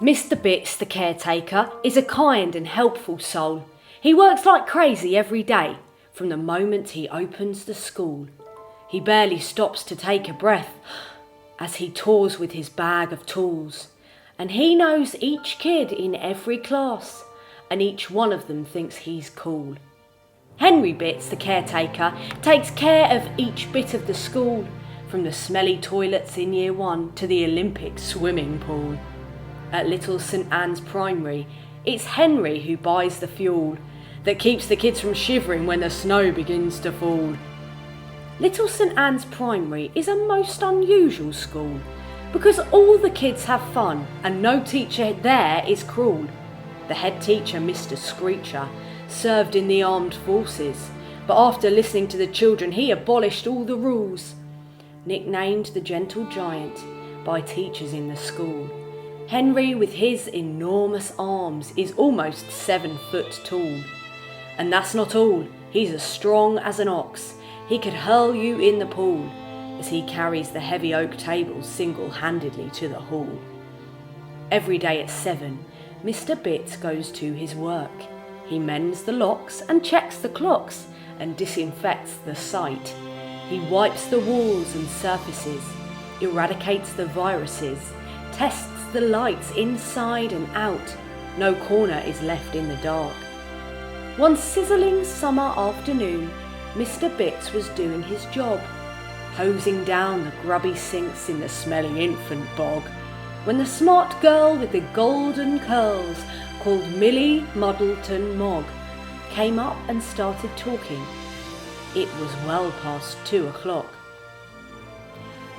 Mr. Bitz, the caretaker, is a kind and helpful soul. He works like crazy every day, from the moment he opens the school. He barely stops to take a breath as he tours with his bag of tools. And he knows each kid in every class, and each one of them thinks he's cool. Henry Bitz, the caretaker, takes care of each bit of the school, from the smelly toilets in year 1 to the Olympic swimming pool. At Little St Anne's Primary, it's Henry who buys the fuel that keeps the kids from shivering when the snow begins to fall. Little St Anne's Primary is a most unusual school because all the kids have fun and no teacher there is cruel. The head teacher, Mr. Screecher, served in the armed forces, but after listening to the children he abolished all the rules. Nicknamed the Gentle Giant by teachers in the school, Henry with his enormous arms is almost 7 foot tall. And that's not all, he's as strong as an ox. He could hurl you in the pool as he carries the heavy oak tables single-handedly to the hall. Every day at 7, Mr. Bitz goes to his work. He mends the locks and checks the clocks and disinfects the site. He wipes the walls and surfaces, eradicates the viruses, tests the lights inside and out. No corner is left in the dark. One sizzling summer afternoon, Mr. Bitz was doing his job, hosing down the grubby sinks in the smelly infant bog, when the smart girl with the golden curls, called Millie Muddleton Mogg, came up and started talking. It was well past 2 o'clock.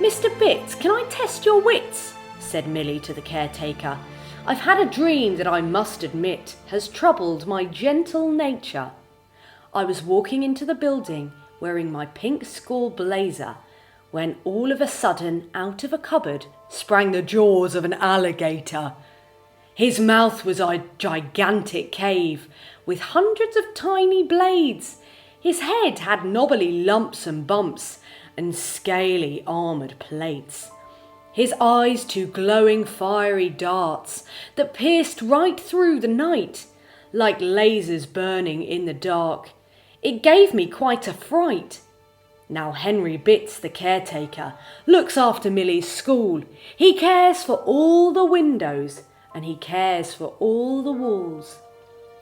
"Mr. Bitz, can I test your wits?" said Millie to the caretaker. "I've had a dream that I must admit has troubled my gentle nature. I was walking into the building wearing my pink school blazer when all of a sudden out of a cupboard sprang the jaws of an alligator. His mouth was a gigantic cave with hundreds of tiny blades. His head had knobbly lumps and bumps and scaly armoured plates. His eyes 2 glowing fiery darts that pierced right through the night, like lasers burning in the dark. It gave me quite a fright." Now Henry Bitz, the caretaker, looks after Millie's school. He cares for all the windows and he cares for all the walls.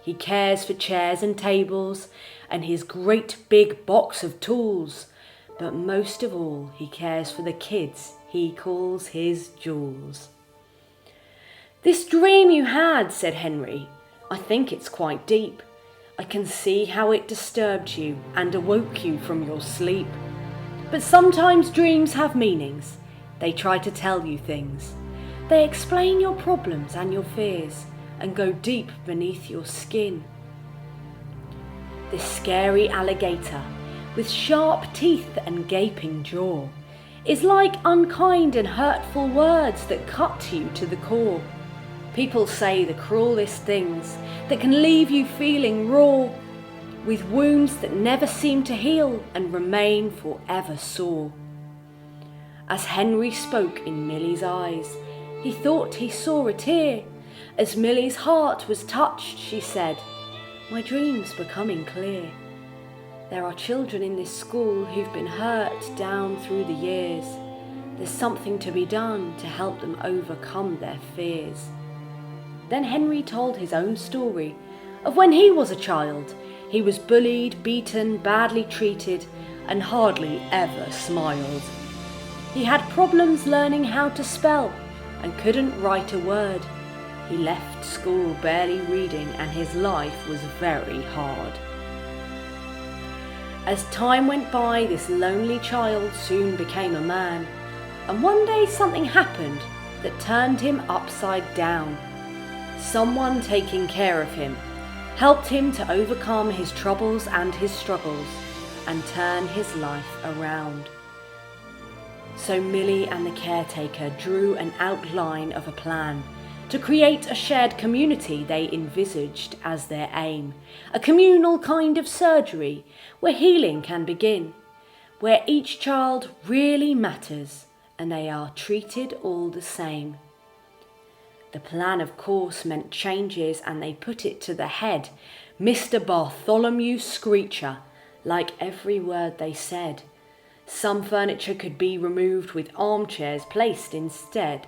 He cares for chairs and tables and his great big box of tools. But most of all, he cares for the kids he calls his jewels. "This dream you had," said Henry, "I think it's quite deep. I can see how it disturbed you and awoke you from your sleep. But sometimes dreams have meanings. They try to tell you things. They explain your problems and your fears and go deep beneath your skin. This scary alligator, with sharp teeth and gaping jaw, is like unkind and hurtful words that cut you to the core. People say the cruelest things that can leave you feeling raw, with wounds that never seem to heal and remain forever sore." As Henry spoke in Millie's eyes, he thought he saw a tear. As Millie's heart was touched, she said, "My dream's becoming clear. There are children in this school who've been hurt down through the years. There's something to be done to help them overcome their fears." Then Henry told his own story of when he was a child. He was bullied, beaten, badly treated, and hardly ever smiled. He had problems learning how to spell and couldn't write a word. He left school barely reading and his life was very hard. As time went by, this lonely child soon became a man, and one day something happened that turned him upside down. Someone taking care of him helped him to overcome his troubles and his struggles and turn his life around. So Millie and the caretaker drew an outline of a plan to create a shared community they envisaged as their aim, a communal kind of surgery where healing can begin, where each child really matters and they are treated all the same. The plan, of course, meant changes, and they put it to the head, Mr. Bartholomew Screecher, like every word they said. Some furniture could be removed with armchairs placed instead,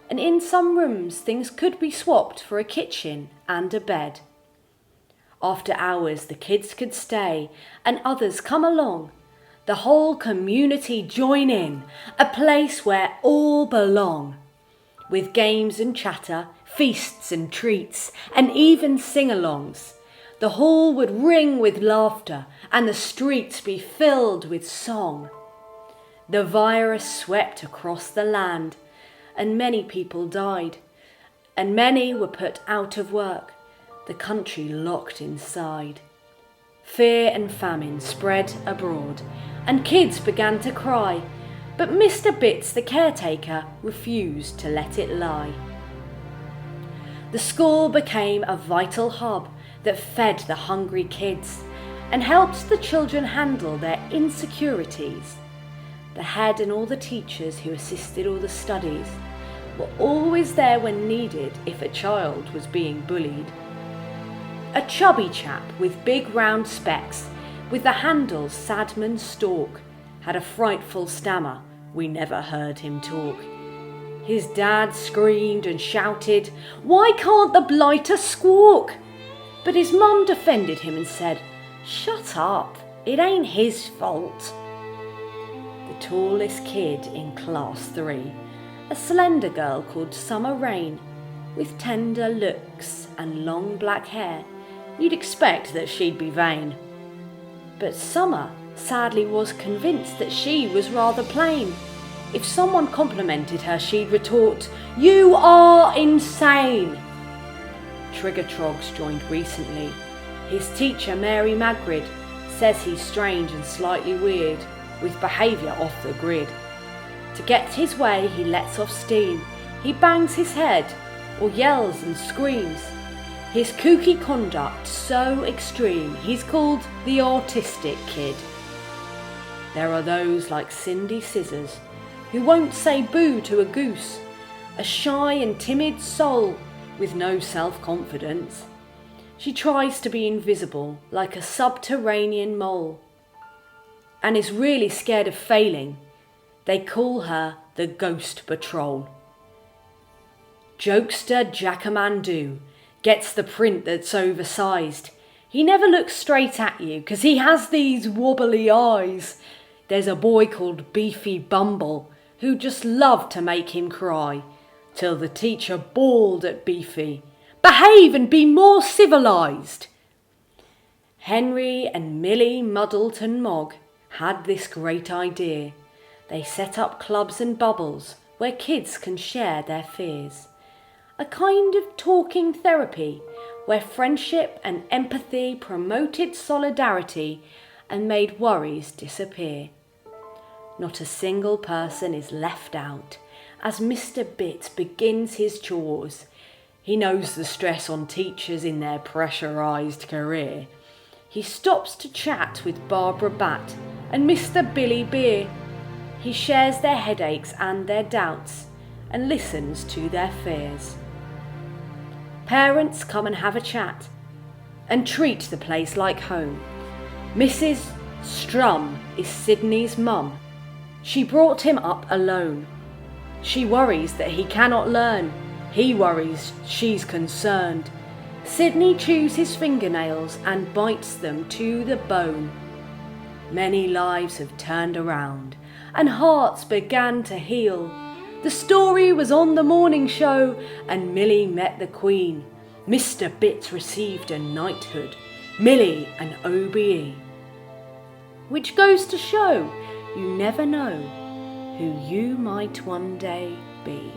and in some rooms things could be swapped for a kitchen and a bed. After hours the kids could stay and others come along, the whole community join in, a place where all belong. With games and chatter, feasts and treats, and even sing-alongs, the hall would ring with laughter and the streets be filled with song. The virus swept across the land, and many people died, and many were put out of work, the country locked inside. Fear and famine spread abroad, and kids began to cry, but Mr. Bitz, the caretaker, refused to let it lie. The school became a vital hub that fed the hungry kids and helped the children handle their insecurities. The head and all the teachers who assisted all the studies were always there when needed if a child was being bullied. A chubby chap with big round specs, with the handle Sadman Stalk, had a frightful stammer, we never heard him talk. His dad screamed and shouted, "Why can't the blighter squawk?" But his mum defended him and said, "Shut up, it ain't his fault." The tallest kid in class 3, a slender girl called Summer Rain, with tender looks and long black hair, you'd expect that she'd be vain. But Summer sadly was convinced that she was rather plain. If someone complimented her, she'd retort, "You are insane." Triggertrogs joined recently. His teacher, Mary Magrid, says he's strange and slightly weird, with behaviour off the grid. To get his way, he lets off steam. He bangs his head, or yells and screams. His kooky conduct so extreme, he's called the autistic kid. There are those like Cindy Scissors, who won't say boo to a goose, a shy and timid soul with no self-confidence. She tries to be invisible like a subterranean mole, and is really scared of failing. They call her the Ghost Patrol. Jokester Jackamandoo gets the print that's oversized. He never looks straight at you because he has these wobbly eyes. There's a boy called Beefy Bumble who just loved to make him cry, till the teacher bawled at Beefy, "Behave and be more civilised." Henry and Millie Muddleton Mogg had this great idea. They set up clubs and bubbles where kids can share their fears. A kind of talking therapy where friendship and empathy promoted solidarity and made worries disappear. Not a single person is left out as Mr. Bitz begins his chores. He knows the stress on teachers in their pressurised career. He stops to chat with Barbara Bat and Mr. Billy Beer. He shares their headaches and their doubts and listens to their fears. Parents come and have a chat and treat the place like home. Mrs. Strum is Sydney's mum. She brought him up alone. She worries that he cannot learn. He worries she's concerned. Sydney chews his fingernails and bites them to the bone. Many lives have turned around and hearts began to heal. The story was on the morning show and Millie met the Queen. Mr. Bitz received a knighthood, Millie an OBE. Which goes to show you never know who you might one day be.